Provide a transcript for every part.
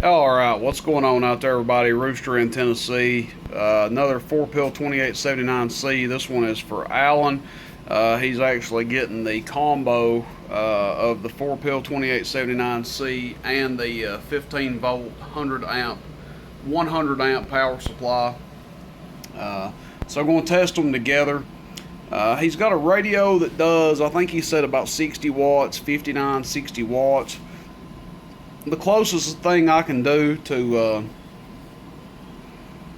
Alright, what's going on out there, everybody? Rooster in Tennessee. Another 4-pill 2879C. This one is for Allan. He's actually getting the combo of the 4-pill 2879C and the 15 volt 100 amp power supply. So I'm going to test them together. He's got a radio that does, I think he said about 60 watts, 59, 60 watts. The closest thing I can do to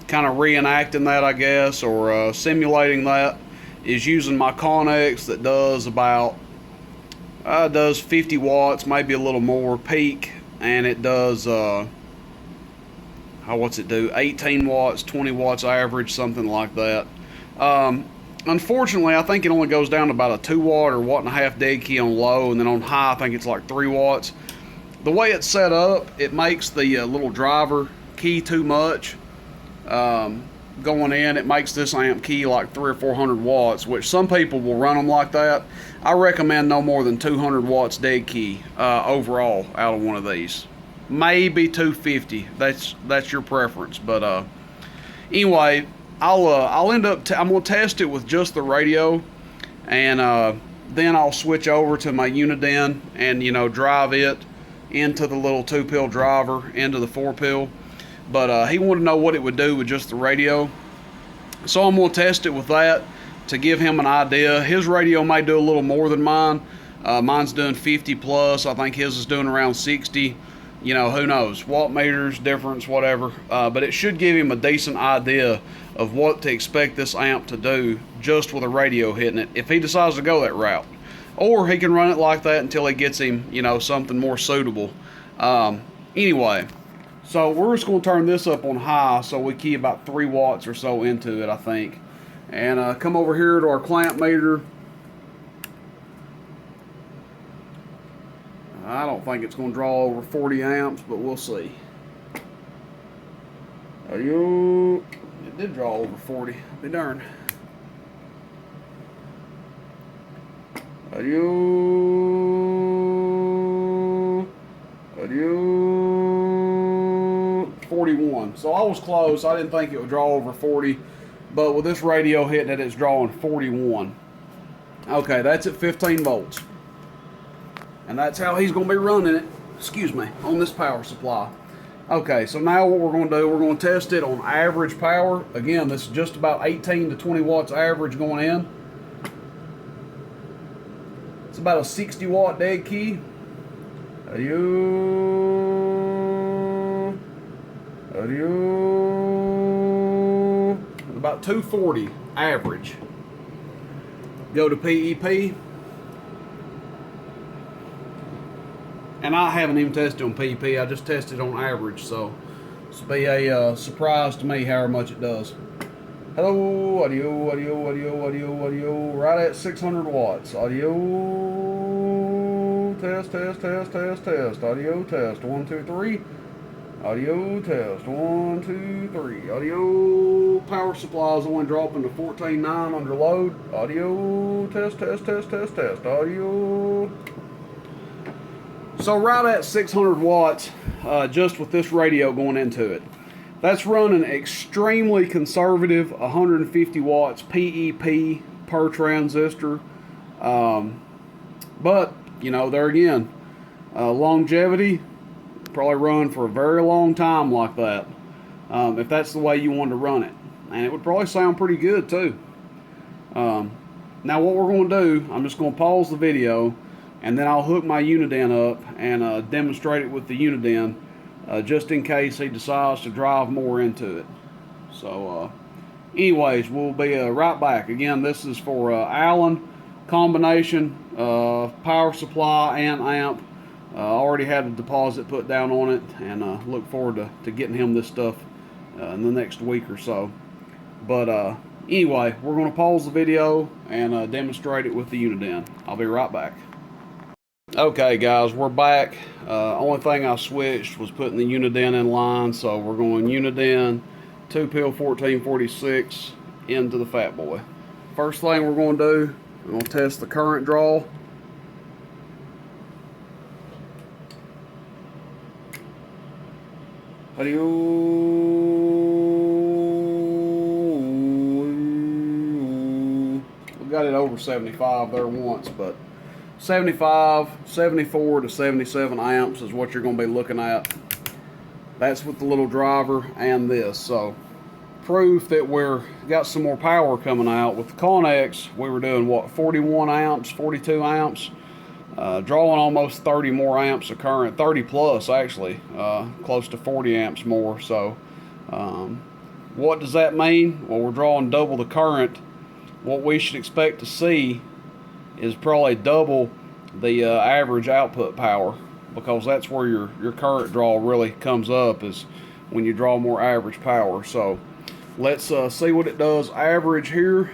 kind of reenacting that, I guess, or simulating that, is using my Connex that does about does 50 watts, maybe a little more peak, and it does what's it do? 18 watts, 20 watts average, something like that. Unfortunately, I think it only goes down to about a 2 watt or watt and a half dead key on low, and then on high, I think it's like 3 watts. The way it's set up, it makes the little driver key too much. Going in, it makes this amp key like 300 or 400 watts, which some people will run them like that. I recommend no more than 200 watts dead key overall out of one of these. Maybe 250. That's your preference. But anyway, I'll end up. I'm gonna test it with just the radio, and then I'll switch over to my Uniden and drive it into the little 2-pill driver into the 4-pill. But he wanted to know what it would do with just the radio, so I'm going to test it with that to give him an idea. His radio may do a little more than mine. Mine's doing 50 plus. I think his is doing around 60. Who knows, watt meters difference, whatever, but it should give him a decent idea of what to expect this amp to do just with a radio hitting it, if he decides to go that route. Or he can run it like that until he gets him, something more suitable. Anyway, so we're just going to turn this up on high so we key about 3 watts or so into it, I think. And come over here to our clamp meter. I don't think it's going to draw over 40 amps, but we'll see. It did draw over 40. I'll be darned. 41. So I was close. I didn't think it would draw over 40, but with this radio hitting it, it's drawing 41. Okay, that's at 15 volts. And that's how he's going to be running it, on this power supply. Okay, so now what we're going to do, we're going to test it on average power. Again, this is just about 18 to 20 watts average going in. It's about a 60 watt dead key. About 240 average. Go to PEP. And I haven't even tested on PEP. I just tested on average, so this will be a surprise to me however much it does. Hello, audio, right at 600 watts. Audio, test, audio, test, 1, 2, 3. Audio, test, 1, 2, 3. Audio, power supply is only dropping to 14.9 under load. Audio, test, audio. So right at 600 watts, just with this radio going into it. That's running extremely conservative, 150 watts PEP per transistor. But, there again, longevity, probably run for a very long time like that, if that's the way you want to run it. And it would probably sound pretty good too. Now what we're going to do, I'm just going to pause the video, and then I'll hook my Uniden up and demonstrate it with the Uniden, just in case he decides to drive more into it. So anyways, we'll be right back. Again, this is for Allan, combination power supply and amp. I already had a deposit put down on it, and look forward to getting him this stuff in the next week or so. But anyway, we're going to pause the video and demonstrate it with the Uniden. I'll be right back. Okay guys, we're back. Only thing I switched was putting the Uniden in line, so we're going Uniden 2-pill 1446 into the Fatboy. First thing we're going to do, we're going to test the current draw. We got it over 75 there once, but 75, 74 to 77 amps is what you're going to be looking at. That's with the little driver and this. So proof that we're got some more power coming out. With the Connex, we were doing what, 41 amps, 42 amps, drawing almost 30 more amps of current, 30 plus actually, close to 40 amps more. So what does that mean? Well, we're drawing double the current. What we should expect to see is probably double the average output power, because that's where your current draw really comes up, is when you draw more average power. So let's see what it does average here.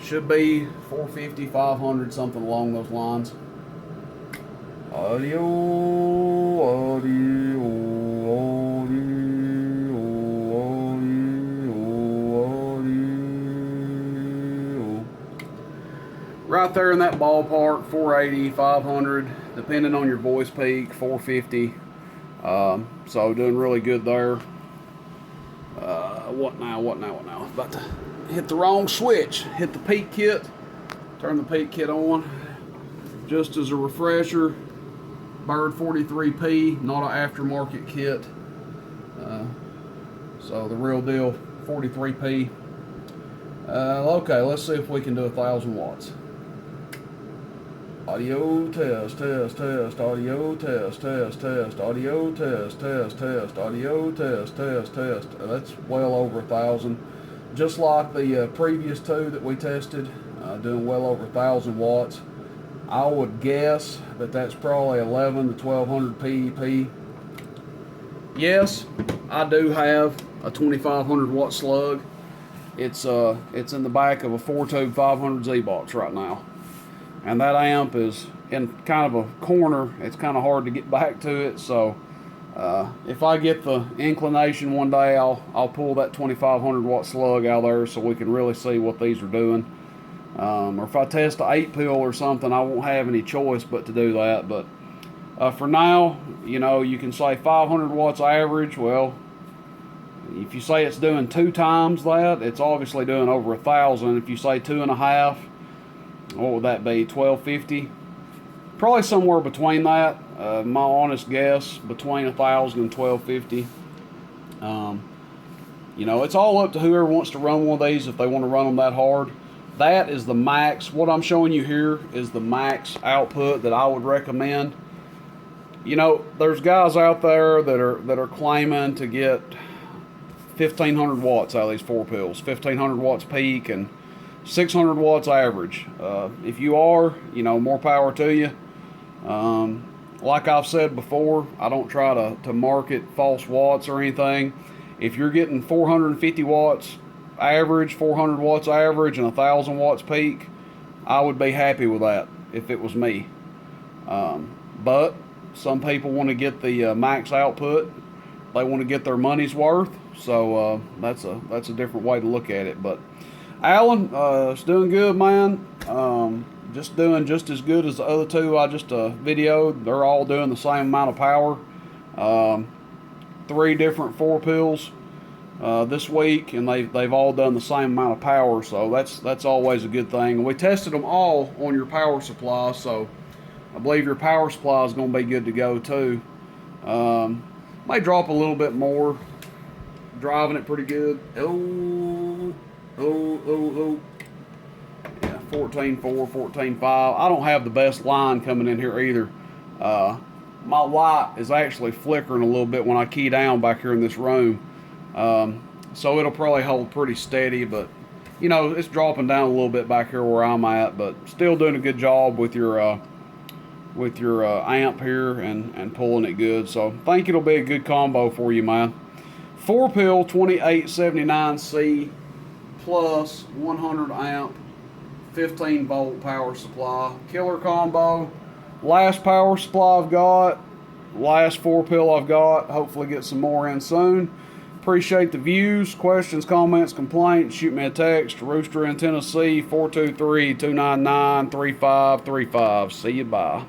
Should be 450, 500, something along those lines. Audio, audio, audio, audio. Right there in that ballpark, 480, 500, depending on your voice peak, 450. So doing really good there. What now? About to hit the wrong switch. Hit the peak kit. Turn the peak kit on. Just as a refresher, Bird 43P, not an aftermarket kit. So the real deal 43P. Okay, let's see if we can do 1,000 watts. Audio test, test, test, audio test, test, test, audio test, test, test, audio test, test, test. That's well over 1,000. Just like the previous two that we tested, doing well over 1,000 watts. I would guess that that's probably 11 to 1200 PEP. Yes, I do have a 2,500 watt slug. It's in the back of a 4-tube 500Z box right now. And that amp is in kind of a corner. It's kind of hard to get back to it. So if I get the inclination one day, I'll pull that 2,500 watt slug out of there so we can really see what these are doing. Or if I test an 8-pill or something, I won't have any choice but to do that. But for now, you know, you can say 500 watts average. Well, if you say it's doing 2 times that, it's obviously doing over 1,000. If you say 2.5, what would that be, 1,250? Probably somewhere between that. My honest guess, between 1,000 and 1,250. You know, it's all up to whoever wants to run one of these, if they want to run them that hard. That is the max. What I'm showing you here is the max output that I would recommend. You know, there's guys out there that are claiming to get 1,500 watts out of these 4-pills, 1,500 watts peak and 600 watts average. If you are, you know, more power to you. Like I've said before, I don't try to market false watts or anything. If you're getting 450 watts average, 400 watts average, and 1,000 watts peak, I would be happy with that if it was me. But some people want to get the max output. They want to get their money's worth. So that's a different way to look at it. But Allan, it's doing good, man. Just doing just as good as the other two I just videoed. They're all doing the same amount of power. 3 different 4-pills this week, and they've all done the same amount of power. So that's always a good thing. And we tested them all on your power supply, so I believe your power supply is going to be good to go too. May drop a little bit more. Driving it pretty good. Oh. Yeah, 14.4, 14.5. I don't have the best line coming in here either. My light is actually flickering a little bit when I key down back here in this room. So it'll probably hold pretty steady, but you know, it's dropping down a little bit back here where I'm at, but still doing a good job with your amp here and pulling it good. So I think it'll be a good combo for you, man. 4-pill 2879C plus 100 amp 15 volt power supply. Killer combo. Last power supply I've got. Last 4-pill I've got. Hopefully get some more in soon. Appreciate the views, questions, comments, complaints. Shoot me a text. Rooster in Tennessee, 423-299-3535. See you, bye.